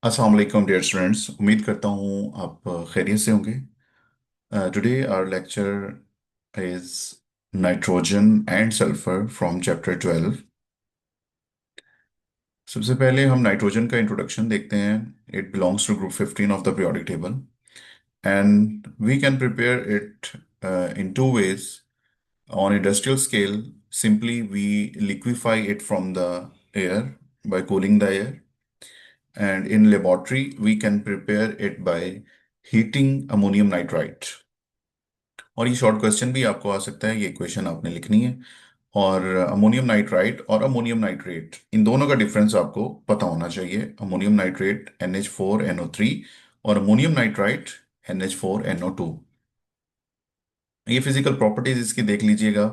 अस्सलाम वालेकुम dear students. उम्मीद करता हूँ आप खैरियत से होंगे। Today our lecture is nitrogen and sulphur from chapter 12। सबसे पहले हम नाइट्रोजन का इंट्रोडक्शन देखते हैं। It belongs to group 15 of the periodic table and we can prepare it in two ways. On industrial scale, simply we liquefy it from the air by cooling the air, and in laboratory we can prepare it by heating ammonium nitrite। और ये short question भी आपको आ सकता है, ये equation आपने लिखनी है। और अमोनियम नाइट्राइट और अमोनियम नाइट्रेट, इन दोनों का डिफरेंस आपको पता होना चाहिए। अमोनियम नाइट्रेट NH4NO3 और अमोनियम नाइट्राइट NH4NO2। ये फिजिकल प्रॉपर्टीज इसकी देख लीजिएगा।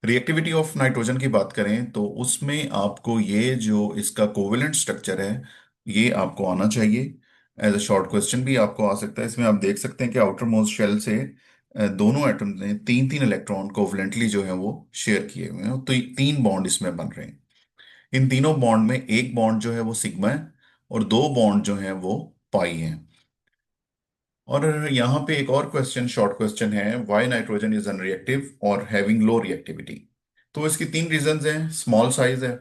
रिएक्टिविटी ऑफ नाइट्रोजन की बात करें तो उसमें आपको ये जो इसका कोवेलेंट स्ट्रक्चर है ये आपको आना चाहिए। एज अ शॉर्ट क्वेश्चन भी आपको आ सकता है। इसमें आप देख सकते हैं कि आउटर मोस्ट शेल से दोनों एटम ने तीन तीन इलेक्ट्रॉन कोवलेंटली जो है वो शेयर किए हुए हैं, तो ये तीन बॉन्ड इसमें बन रहे हैं। इन तीनों बॉन्ड में एक बॉन्ड जो है वो सिग्मा है और दो बॉन्ड जो है वो पाई है। और यहाँ पे एक और क्वेश्चन, शॉर्ट क्वेश्चन है, व्हाई नाइट्रोजन इज अनरिएक्टिव और हैविंग लो रिएक्टिविटी। तो इसकी तीन रीजंस हैं। स्मॉल साइज है,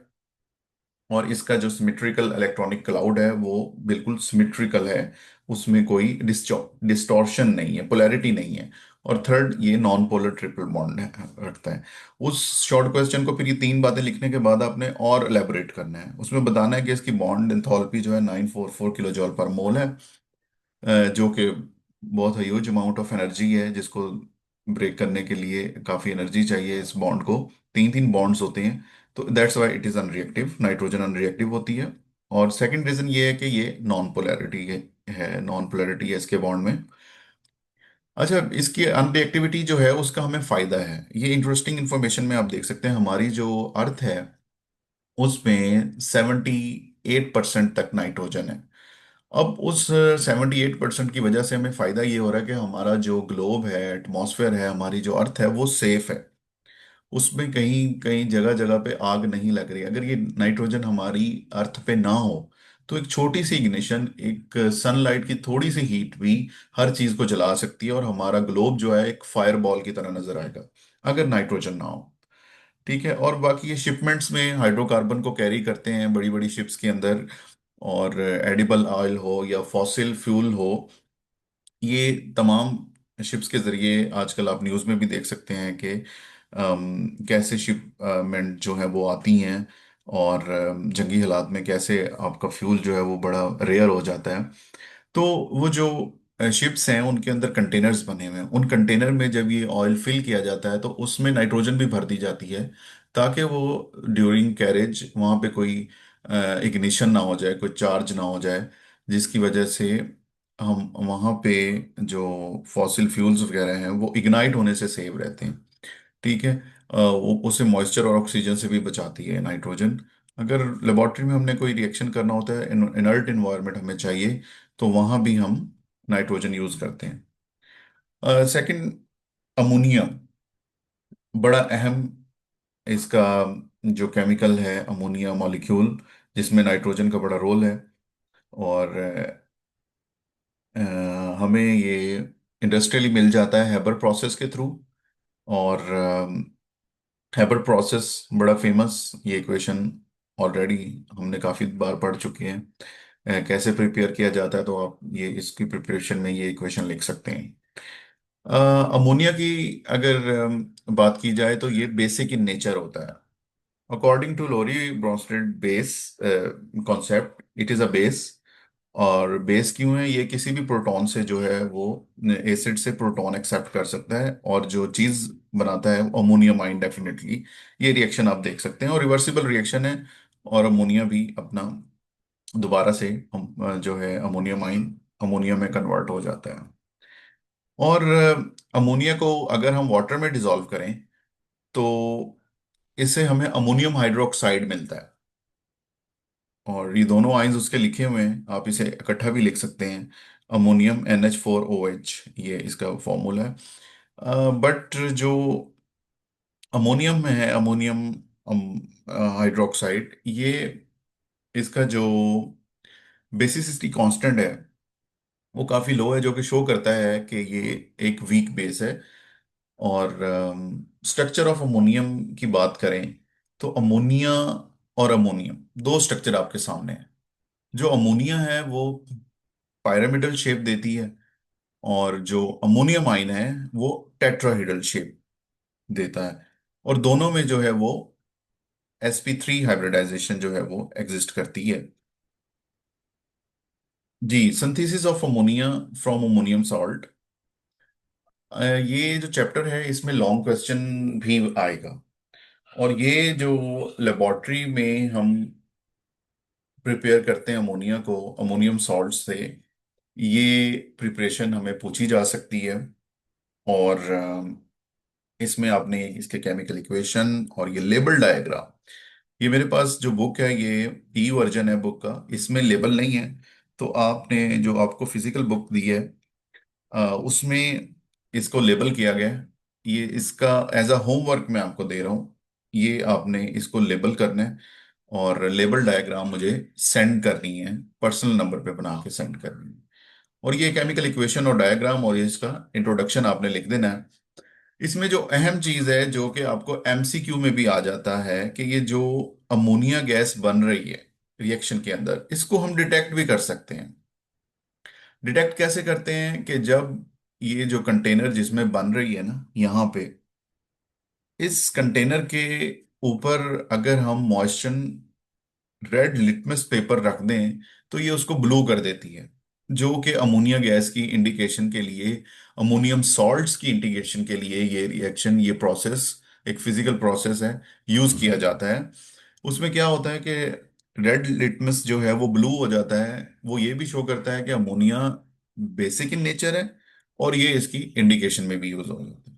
और इसका जो सिमेट्रिकल इलेक्ट्रॉनिक क्लाउड है वो बिल्कुल सिमेट्रिकल है, उसमें कोई डिस्टॉर्शन नहीं है, पोलैरिटी नहीं है। और थर्ड, ये नॉन पोलर ट्रिपल बॉन्ड रखता है। उस शॉर्ट क्वेश्चन को फिर ये तीन बातें लिखने के बाद आपने और एलेबोरेट करना है। उसमें बताना है कि इसकी बॉन्ड एंथैल्पी जो है 944 किलो जॉल पर मोल है, जो कि बहुत ह्यूज अमाउंट ऑफ एनर्जी है, जिसको ब्रेक करने के लिए काफ़ी एनर्जी चाहिए इस बॉन्ड को। तीन तीन बॉन्ड्स होते हैं, तो that's why it is unreactive, nitrogen unreactive होती है। और सेकंड रीज़न ये है कि ये नॉन पोलैरिटी है, नॉन पोलैरिटी है इसके बॉन्ड में। अच्छा, इसकी अनरिएक्टिविटी जो है उसका हमें फायदा है। ये इंटरेस्टिंग इंफॉर्मेशन में आप देख सकते हैं, हमारी जो अर्थ है उसमें 78% तक नाइट्रोजन है। अब उस 78% की वजह से हमें फायदा ये हो रहा है कि हमारा जो ग्लोब है, एटमॉस्फेयर है, हमारी जो अर्थ है वो सेफ है। उसमें कहीं कहीं जगह जगह पे आग नहीं लग रही। अगर ये नाइट्रोजन हमारी अर्थ पे ना हो तो एक छोटी सी इग्निशन, एक सनलाइट की थोड़ी सी हीट भी हर चीज को जला सकती है, और हमारा ग्लोब जो है एक फायर बॉल की तरह नजर आएगा अगर नाइट्रोजन ना हो। ठीक है। और बाकी ये शिपमेंट्स में हाइड्रोकार्बन को कैरी करते हैं बड़ी बड़ी शिप्स के अंदर, और एडिबल ऑयल हो या फॉसिल फ्यूल हो, ये तमाम शिप्स के जरिए आजकल आप न्यूज़ में भी देख सकते हैं कि कैसे शिपमेंट जो है वो आती हैं, और जंगी हालात में कैसे आपका फ्यूल जो है वो बड़ा रेयर हो जाता है। तो वो जो शिप्स हैं उनके अंदर कंटेनर्स बने हुए हैं, उन कंटेनर में जब ये ऑयल फिल किया जाता है तो उसमें नाइट्रोजन भी भर दी जाती है, ताकि वो ड्यूरिंग कैरेज वहाँ पे कोई इग्निशन ना हो जाए, कोई चार्ज ना हो जाए, जिसकी वजह से हम वहाँ पे जो फॉसिल फ्यूल्स वगैरह हैं वो इग्नाइट होने से सेव रहते हैं। ठीक है। वो उसे मॉइस्चर और ऑक्सीजन से भी बचाती है नाइट्रोजन। अगर लेबोरेटरी में हमने कोई रिएक्शन करना होता है, इनर्ट इन्वायरमेंट हमें चाहिए, तो वहाँ भी हम नाइट्रोजन यूज करते हैं। सेकंड, अमोनिया बड़ा अहम इसका जो केमिकल है, अमोनिया मॉलिक्यूल, जिसमें नाइट्रोजन का बड़ा रोल है। और अ, हमें ये इंडस्ट्रियली मिल जाता है हेबर प्रोसेस के थ्रू। और हेबर प्रोसेस बड़ा फेमस, ये इक्वेशन ऑलरेडी हमने काफ़ी बार पढ़ चुके हैं। कैसे प्रिपेयर किया जाता है, तो आप ये इसकी प्रिपरेशन में ये इक्वेशन लिख सकते हैं। अमोनिया की अगर बात की जाए तो ये बेसिक इन नेचर होता है। According to Lowry Bronsted base concept, it is a base. और बेस क्यों है? ये किसी भी प्रोटॉन से जो है वो एसिड से प्रोटॉन एक्सेप्ट कर सकता है, और जो चीज बनाता है अमोनियम आयन डेफिनेटली। ये रिएक्शन आप देख सकते हैं, और रिवर्सिबल रिएक्शन है। और अमोनिया भी अपना दोबारा से जो है अमोनियम आयन अमोनिया में कन्वर्ट हो जाता है। और अमोनिया को अगर हम वाटर में डिसॉल्व करें तो इससे हमें अमोनियम हाइड्रोक्साइड मिलता है। और ये दोनों आइंस उसके लिखे हुए हैं, आप इसे इकट्ठा भी लिख सकते हैं। अमोनियम NH4OH, ये इसका फॉर्मूला है। बट जो अमोनियम में है, अमोनियम हाइड्रोक्साइड, ये इसका जो बेसिसिटी कांस्टेंट है वो काफी लो है, जो कि शो करता है कि ये एक वीक बेस है। और स्ट्रक्चर ऑफ अमोनियम की बात करें तो अमोनिया और अमोनियम दो स्ट्रक्चर आपके सामने हैं। जो अमोनिया है वो पिरामिडल शेप देती है, और जो अमोनियम आइन है वो टेट्राहेड्रल शेप देता है। और दोनों में जो है वो sp3 हाइब्रिडाइजेशन जो है वो एग्जिस्ट करती है। जी, synthesis of ammonia from ammonium salt, ये जो चैप्टर है इसमें लॉन्ग क्वेश्चन भी आएगा। और ये जो लेबोरेटरी में हम प्रिपेयर करते हैं अमोनिया को अमोनियम सॉल्ट से, ये प्रिपरेशन हमें पूछी जा सकती है। और इसमें आपने इसके केमिकल इक्वेशन और ये लेबल डायग्राम, ये मेरे पास जो बुक है ये ई वर्जन है बुक का, इसमें लेबल नहीं है। तो आपने जो आपको फिजिकल बुक दी है उसमें इसको लेबल किया गया है। ये इसका एज अ होमवर्क मैं आपको दे रहा हूँ, ये आपने इसको लेबल करना है और लेबल डायग्राम मुझे सेंड करनी है, पर्सनल नंबर पे बना के सेंड करनी है। और ये केमिकल इक्वेशन और डायग्राम और ये इसका इंट्रोडक्शन आपने लिख देना है। इसमें जो अहम चीज है जो कि आपको एमसीक्यू में भी आ जाता है कि ये जो अमोनिया गैस बन रही है रिएक्शन के अंदर, इसको हम डिटेक्ट भी कर सकते हैं। डिटेक्ट कैसे करते हैं कि जब ये जो कंटेनर जिसमें बन रही है ना यहाँ पे, इस कंटेनर के ऊपर अगर हम मॉइस्चर रेड लिटमस पेपर रख दें तो ये उसको ब्लू कर देती है, जो कि अमोनिया गैस की इंडिकेशन के लिए, अमोनियम सॉल्ट्स की इंडिकेशन के लिए ये रिएक्शन, ये प्रोसेस एक फिजिकल प्रोसेस है, यूज किया जाता है। उसमें क्या होता है कि रेड लिटमस जो है वो ब्लू हो जाता है, वो ये भी शो करता है कि अमोनिया बेसिक इन नेचर है, और ये इसकी इंडिकेशन में भी यूज हो जाता है।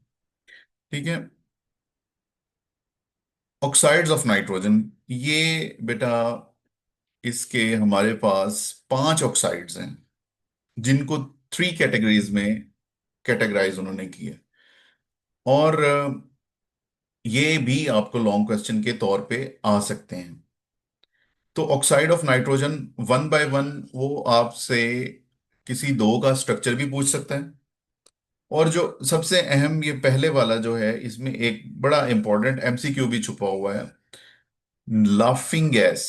ठीक है। ऑक्साइड्स ऑफ नाइट्रोजन, ये बेटा इसके हमारे पास 5 ऑक्साइड्स हैं जिनको 3 कैटेगरीज में कैटेगराइज उन्होंने किया। और ये भी आपको लॉन्ग क्वेश्चन के तौर पे आ सकते हैं। तो oxide of nitrogen one by one वो आपसे किसी दो का स्ट्रक्चर भी पूछ सकता है। और जो सबसे अहम ये पहले वाला जो है, इसमें एक बड़ा इंपॉर्टेंट एमसीक्यू भी छुपा हुआ है, लाफिंग गैस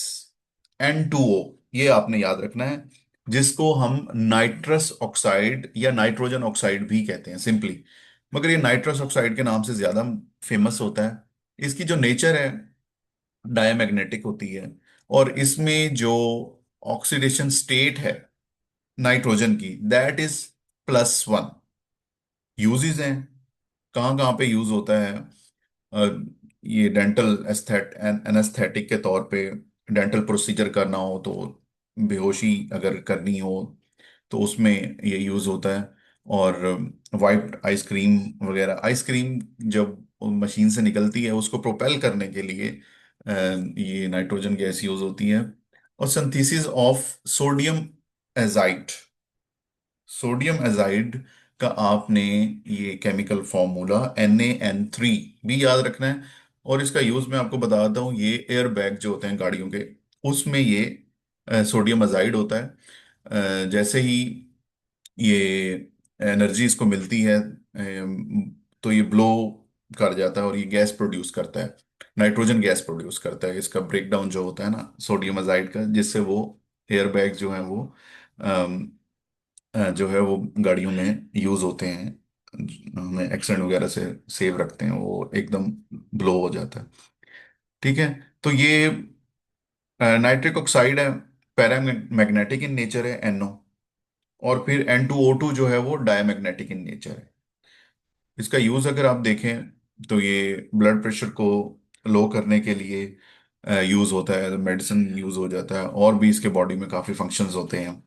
N2O, ये आपने याद रखना है, जिसको हम नाइट्रस ऑक्साइड या नाइट्रोजन ऑक्साइड भी कहते हैं सिंपली, मगर ये नाइट्रस ऑक्साइड के नाम से ज्यादा फेमस होता है। इसकी जो नेचर है डायमैग्नेटिक होती है, और इसमें जो ऑक्सीडेशन स्टेट है नाइट्रोजन की, दैट इज +1। यूजेस हैं, कहाँ कहाँ पे यूज होता है, अ, ये डेंटल एनेस्थेटिक के तौर पे, डेंटल प्रोसीजर करना हो तो, बेहोशी अगर करनी हो तो उसमें ये यूज होता है। और वाइप्ड आइसक्रीम वगैरह, आइसक्रीम जब मशीन से निकलती है उसको प्रोपेल करने के लिए ये नाइट्रोजन गैस यूज होती है। और synthesis of sodium azide, sodium azide का आपने ये केमिकल फॉर्मूला NaN3 भी याद रखना है। और इसका यूज मैं आपको बताता हूँ, ये एयर बैग जो होते हैं गाड़ियों के, उसमें ये सोडियम एजाइड होता है। जैसे ही ये एनर्जी इसको मिलती है तो ये ब्लो कर जाता है और ये गैस प्रोड्यूस करता है, नाइट्रोजन गैस प्रोड्यूस करता है। इसका ब्रेकडाउन जो होता है ना सोडियम एजाइड का, जिससे वो एयर बैग जो है वो जो है वो गाड़ियों में यूज होते हैं, हमें एक्सीडेंट वगैरह से सेव रखते हैं, वो एकदम ब्लो हो जाता है। ठीक है। तो ये नाइट्रिक ऑक्साइड है, पैरामैग्नेटिक इन नेचर है NO। और फिर N2O2 जो है वो डायमैग्नेटिक इन नेचर है। इसका यूज अगर आप देखें तो ये ब्लड प्रेशर को लो करने के लिए यूज होता है, मेडिसिन यूज हो जाता है, और भी इसके बॉडी में काफी फंक्शंस होते हैं।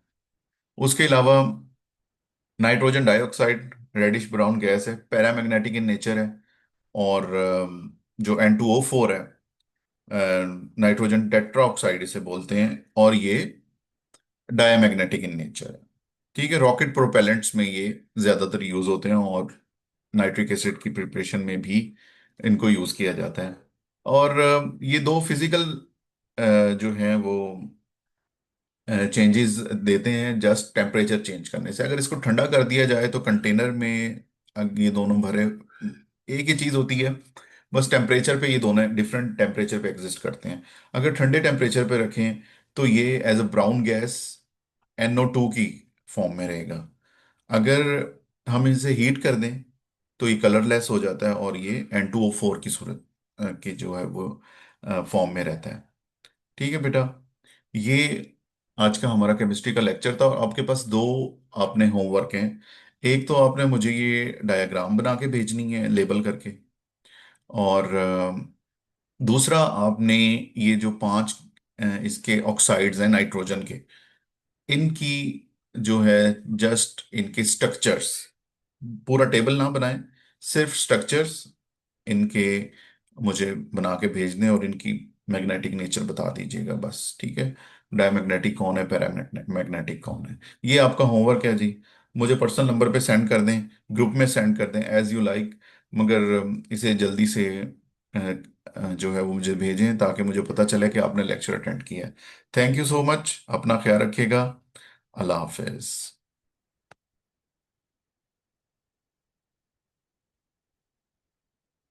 उसके अलावा nitrogen dioxide reddish brown gas है, पैरामैग्नेटिक इन नेचर है। और जो N2O4 है, नाइट्रोजन टेट्रा ऑक्साइड इसे बोलते हैं, और ये डायमैग्नेटिक इन नेचर है। ठीक है। रॉकेट प्रोपेलेंट्स में ये ज्यादातर यूज होते हैं, और नाइट्रिक एसिड की प्रिपरेशन में भी इनको यूज किया जाता है। और ये दो फिजिकल जो हैं वो चेंजेस देते हैं जस्ट टेम्परेचर चेंज करने से। अगर इसको ठंडा कर दिया जाए तो कंटेनर में ये दोनों भरे एक ही चीज होती है, बस टेम्परेचर पे ये दोनों डिफरेंट टेम्परेचर पे एग्जिस्ट करते हैं। अगर ठंडे टेम्परेचर पे रखें तो ये as a brown gas NO2 की फॉर्म में रहेगा। अगर हम इसे हीट कर दें तो ये कलरलेस हो जाता है और ये N2O4 की सूरत की जो है वो फॉर्म में रहता है। ठीक है बेटा, ये आज का हमारा केमिस्ट्री का लेक्चर था। और आपके पास दो आपने होमवर्क हैं। एक तो आपने मुझे ये डायग्राम बना के भेजनी है लेबल करके, और दूसरा आपने ये जो पांच इसके ऑक्साइड्स हैं नाइट्रोजन के, इनकी जो है जस्ट इनके स्ट्रक्चर्स, पूरा टेबल ना बनाएं, सिर्फ स्ट्रक्चर्स इनके मुझे बना के भेज दें और इनकी मैग्नेटिक नेचर बता दीजिएगा बस। ठीक है, डायमैग्नेटिक कौन है, पैरामैग्नेटिक कौन है, ये आपका होमवर्क है जी। मुझे पर्सनल नंबर पे सेंड कर दें, ग्रुप में सेंड कर दें, एज यू लाइक। मगर इसे जल्दी से जो है वो मुझे भेजें ताकि मुझे पता चले कि आपने लेक्चर अटेंड किया है। थैंक यू सो मच, अपना ख्याल रखिएगा। अल्लाह हाफिज।